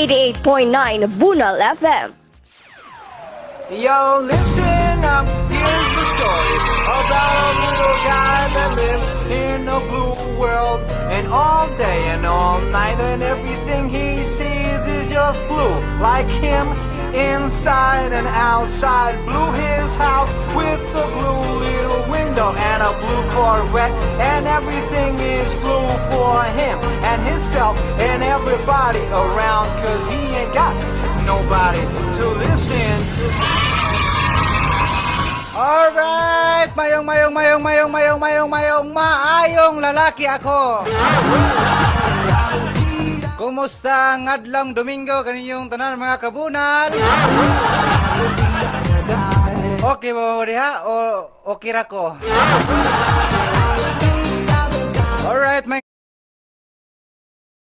88.9 Bunal FM. Yo, listen up, here's the story about a little guy that lives in a blue world. And all day and all night and everything he sees is just blue. Like him, inside and outside. Blue his house with a blue little window and a blue Corvette. And everything is blue for him and himself and everybody around. Cause he ain't got nobody to listen to. Alright, maayong lalaki ako. Kumusta ang adlang Domingo kaninyong tanan mga kabunal? Okay ba mo diha o okay ra ko?